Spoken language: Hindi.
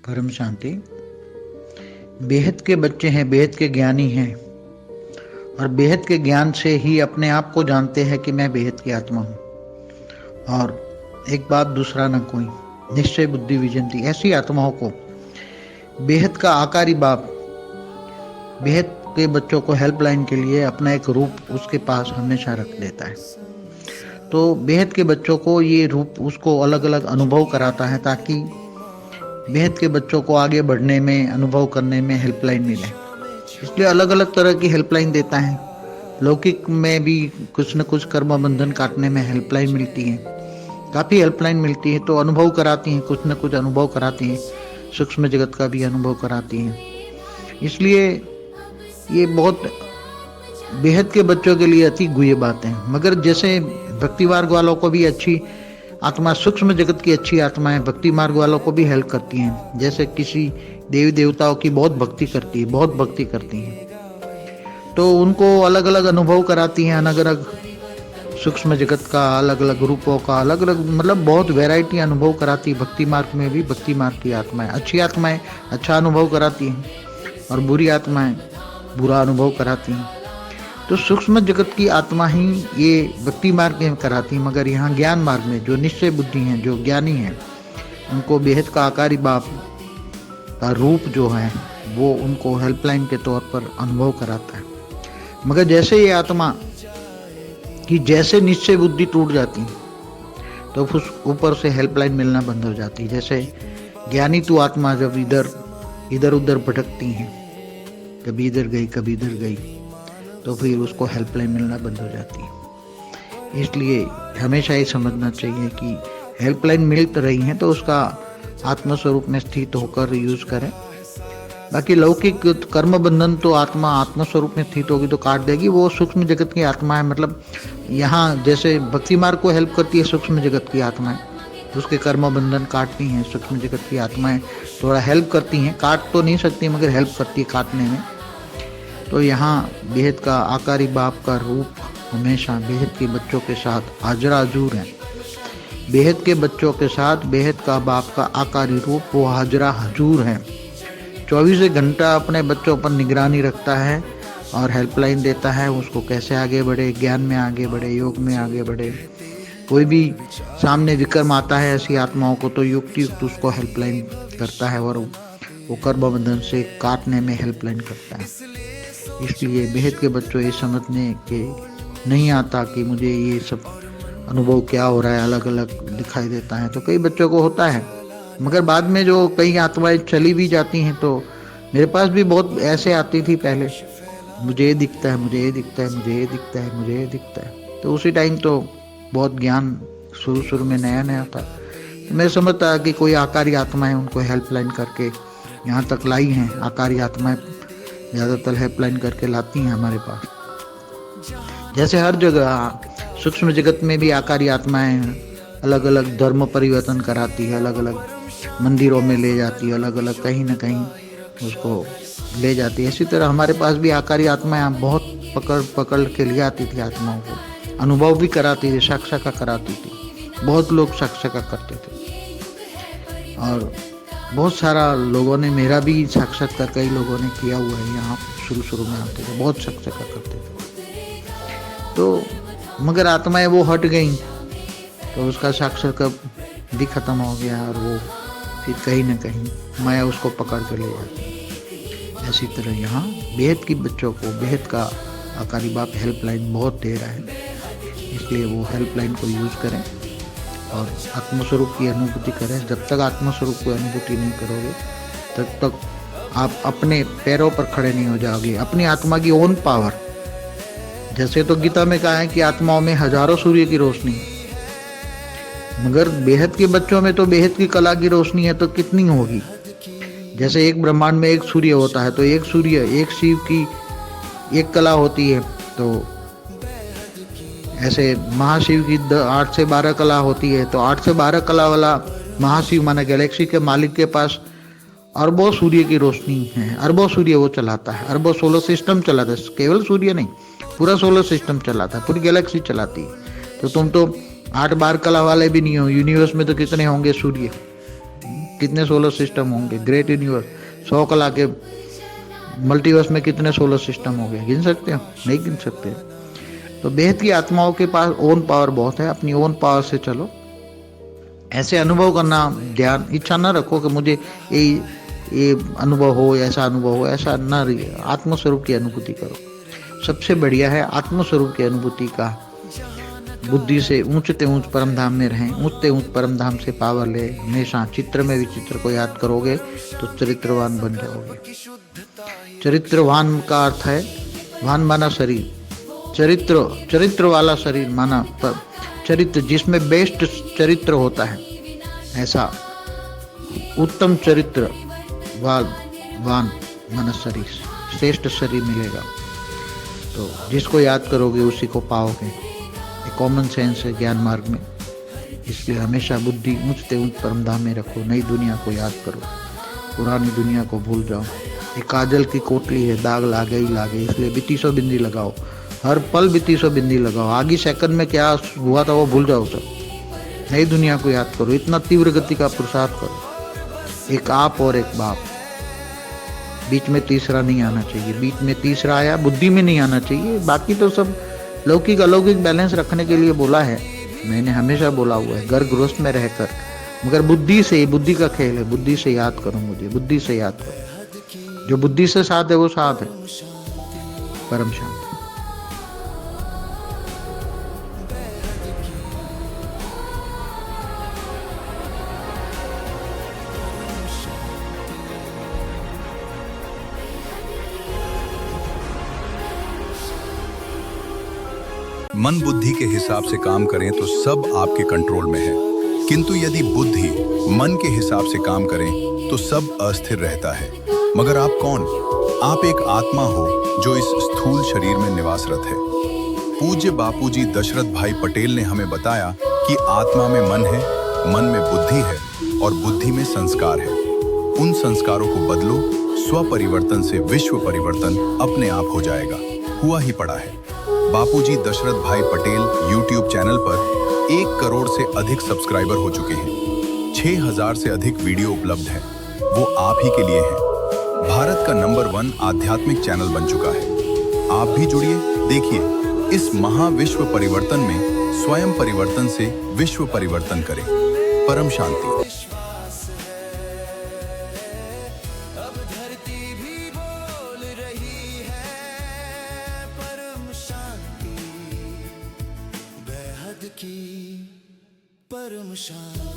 परम शांति। बेहद के बच्चे हैं, बेहद के ज्ञानी हैं और बेहद के ज्ञान से ही अपने आप को जानते हैं कि मैं बेहद की आत्मा हूँ और एक बाप दूसरा न कोई, निश्चय बुद्धि विजयंती। ऐसी आत्माओं को बेहद का आकारी बाप बेहद के बच्चों को हेल्पलाइन के लिए अपना एक रूप उसके पास हमेशा रख देता है। तो बेहद के बच्चों को ये रूप उसको अलग अलग अनुभव कराता है ताकि बेहद के बच्चों को आगे बढ़ने में, अनुभव करने में हेल्पलाइन मिले। इसलिए अलग अलग तरह की हेल्पलाइन देता है। लौकिक में भी कुछ न कुछ कर्म बंधन काटने में हेल्पलाइन मिलती है, काफ़ी हेल्पलाइन मिलती है। तो अनुभव कराती हैं, कुछ न कुछ अनुभव कराती हैं, सूक्ष्म जगत का भी अनुभव कराती हैं। इसलिए ये बहुत बेहद के बच्चों के लिए अति गुह्य बात है। मगर जैसे भक्ति मार्ग वालों को भी अच्छी आत्मा, सूक्ष्म जगत की अच्छी आत्माएं भक्ति मार्ग वालों को भी हेल्प करती हैं। जैसे किसी देवी देवताओं की बहुत भक्ति करती हैं, तो उनको अलग अलग अनुभव कराती हैं, अलग अलग सूक्ष्म जगत का, अलग अलग रूपों का, अलग अलग मतलब बहुत वैरायटी अनुभव कराती है। भक्ति मार्ग में भी भक्ति मार्ग की आत्माएं, अच्छी आत्माएं अच्छा अनुभव कराती हैं और बुरी आत्माएं बुरा अनुभव कराती हैं। तो सूक्ष्म जगत की आत्मा ही ये भक्ति मार्ग में कराती है। मगर यहाँ ज्ञान मार्ग में जो निश्चय बुद्धि हैं, जो ज्ञानी हैं, उनको बेहद का आकारी बाप का रूप जो है वो उनको हेल्पलाइन के तौर पर अनुभव कराता है। मगर जैसे ये आत्मा की जैसे निश्चय बुद्धि टूट जाती तो उस ऊपर से हेल्पलाइन मिलना बंद हो जाती। जैसे ज्ञानी तू आत्मा जब इधर उधर भटकती हैं, कभी इधर गई कभी इधर गई, तो फिर उसको हेल्पलाइन मिलना बंद हो जाती है। इसलिए हमेशा ये समझना चाहिए कि हेल्पलाइन मिल तो रही है तो उसका आत्मस्वरूप में स्थित होकर यूज करें। बाकी लौकिक कर्म बंधन तो आत्मा आत्मस्वरूप में स्थित होगी तो काट देगी, वो सूक्ष्म जगत की आत्मा है। मतलब यहाँ जैसे भक्ति मार्ग को हेल्प करती है सूक्ष्म जगत की आत्माएं, उसके कर्म बंधन काटती हैं। सूक्ष्म जगत की आत्माएं थोड़ा हेल्प करती हैं, काट तो नहीं सकती मगर हेल्प करती है काटने में। तो यहाँ बेहद का आकारी बाप का रूप हमेशा बेहद के बच्चों के साथ हाजरा हजूर है। बेहद के बच्चों के साथ बेहद का बाप का आकारी रूप वो हाजरा हजूर है। 24 घंटा अपने बच्चों पर निगरानी रखता है और हेल्पलाइन देता है, उसको कैसे आगे बढ़े, ज्ञान में आगे बढ़े, योग में आगे बढ़े। कोई भी सामने विक्रम आता है ऐसी आत्माओं को तो युक्ति उसको हेल्पलाइन करता है और वो कर्म बंधन से काटने में हेल्पलाइन करता है। इसलिए बेहद के बच्चों ये समझने के नहीं आता कि मुझे ये सब अनुभव क्या हो रहा है, अलग अलग दिखाई देता है। तो कई बच्चों को होता है, मगर बाद में जो कई आत्माएं चली भी जाती हैं तो मेरे पास भी बहुत ऐसे आती थी पहले, मुझे ये दिखता है, मुझे ये दिखता है, मुझे ये दिखता है, मुझे ये दिखता है। तो उसी टाइम तो बहुत ज्ञान शुरू में नया था। तो मैं समझता कि कोई आकारी आत्माएं उनको हेल्पलाइन करके यहाँ तक लाई हैं। आकारी आत्माएं ज़्यादातर हेल्पलाइन करके लाती हैं हमारे पास। जैसे हर जगह सूक्ष्म जगत में भी आकारी आत्माएं अलग अलग धर्म परिवर्तन कराती है, अलग अलग मंदिरों में ले जाती है, अलग अलग कहीं ना कहीं उसको ले जाती है। इसी तरह हमारे पास भी आकारी आत्माएं बहुत पकड़ के ले आती थी आत्माओं को, अनुभव भी कराती थी, साक्षात्कार कराती थी। बहुत लोग साक्षात्कार करते थे और बहुत सारा लोगों ने, मेरा भी साक्षात्कार कई लोगों ने किया हुआ है। यहाँ शुरू में आते थे, बहुत साक्षात्कार करते थे। तो मगर आत्माएं वो हट गई तो उसका साक्षात्कार भी खत्म हो गया और वो फिर कहीं ना कहीं माया उसको पकड़ कर ले जाती है। ऐसी तरह यहाँ बेहद की बच्चों को बेहद का आकारी बाप हेल्पलाइन बहुत दे रहा है। इसलिए वो हेल्पलाइन को यूज़ करें और आत्मस्वरूप की अनुभूति करें। जब तक आत्मस्वरूप की अनुभूति नहीं करोगे तब तक आप अपने पैरों पर खड़े नहीं हो जाओगे, अपनी आत्मा की ओन पावर। जैसे तो गीता में कहा है कि आत्माओं में हजारों सूर्य की रोशनी, मगर बेहद के बच्चों में तो बेहद की कला की रोशनी है तो कितनी होगी। जैसे एक ब्रह्मांड में एक सूर्य होता है तो एक सूर्य, एक शिव की एक कला होती है। तो ऐसे महाशिव की 8 से 12 कला होती है। तो 8 से 12 कला वाला महाशिव माना गैलेक्सी के मालिक के पास अरबों सूर्य की रोशनी है, अरबों सूर्य वो चलाता है, अरबों सोलर सिस्टम चलाता है। केवल सूर्य नहीं, पूरा सोलर सिस्टम चलाता है, पूरी गैलेक्सी चलाती है। तो तुम तो 8 बार कला वाले भी नहीं हो। यूनिवर्स में तो कितने होंगे सूर्य, कितने सोलर सिस्टम होंगे, ग्रेट यूनिवर्स 100 कला के मल्टीवर्स में कितने सोलर सिस्टम हो गए, गिन सकते हो? नहीं गिन सकते। तो बेहद की आत्माओं के पास ओन पावर बहुत है, अपनी ओन पावर से चलो। ऐसे अनुभव करना, ध्यान इच्छा न रखो कि मुझे ये अनुभव हो, ऐसा अनुभव हो, ऐसा न रही। आत्मस्वरूप की अनुभूति करो। सबसे बढ़िया है आत्मस्वरूप की अनुभूति का। बुद्धि से ऊंचते ऊंच परम धाम में रहें, ऊंचते ऊंच परम धाम से पावर ले। हमेशा चित्र में विचित्र को याद करोगे तो चरित्रवान बन जाओगे। चरित्रवान का अर्थ है, वान माना शरीर, चरित्र वाला शरीर माना चरित्र जिसमें बेस्ट चरित्र होता है, ऐसा उत्तम चरित्र वान माना शरीर, श्रेष्ठ शरीर मिलेगा। तो जिसको याद करोगे उसी को पाओगे। एक कॉमन सेंस है ज्ञान मार्ग में, इसलिए हमेशा बुद्धि ऊंचते ऊंच परम धाम में रखो। नई दुनिया को याद करो, पुरानी दुनिया को भूल जाओ। एक काजल की कोटली है, दाग लागे ही लागे, इसलिए 3200 बिंदी लगाओ, हर पल 3200 बिंदी लगाओ। आगे सेकंड में क्या हुआ था वो भूल जाओ सब। नई दुनिया को याद करो, इतना तीव्र गति का पुरुषार्थ करो। एक आप और एक बाप, बीच में तीसरा नहीं आना चाहिए। बीच में तीसरा आया, बुद्धि में नहीं आना चाहिए। बाकी तो सब लौकिक अलौकिक बैलेंस रखने के लिए बोला है, मैंने हमेशा बोला हुआ है, घर गृहस्थ में रहकर, मगर बुद्धि से, बुद्धि का खेल है, बुद्धि से याद करो मुझे, बुद्धि से याद करो। जो बुद्धि से साथ है वो साथ है, परम शांति। मन बुद्धि के हिसाब से काम करें तो सब आपके कंट्रोल में है, किंतु यदि बुद्धि मन के हिसाब से काम करें तो सब अस्थिर रहता है। मगर आप कौन? आप एक आत्मा हो जो इस स्थूल शरीर में निवासरत है। पूज्य बापूजी दशरथ भाई पटेल ने हमें बताया कि आत्मा में मन है, मन में बुद्धि है और बुद्धि में संस्कार है। उन संस्कारों को बदलो, स्व परिवर्तन से विश्व परिवर्तन अपने आप हो जाएगा। हुआ ही पड़ा है। बापूजी दशरथ भाई पटेल यूट्यूब चैनल पर 1 करोड़ से अधिक सब्सक्राइबर हो चुके हैं। 6000 से अधिक वीडियो उपलब्ध हैं। वो आप ही के लिए हैं। भारत का नंबर 1 आध्यात्मिक चैनल बन चुका है। आप भी जुड़िए, देखिए इस महाविश्व परिवर्तन में स्वयं परिवर्तन से विश्व परिवर्तन करें। परम शांति। परम शांति।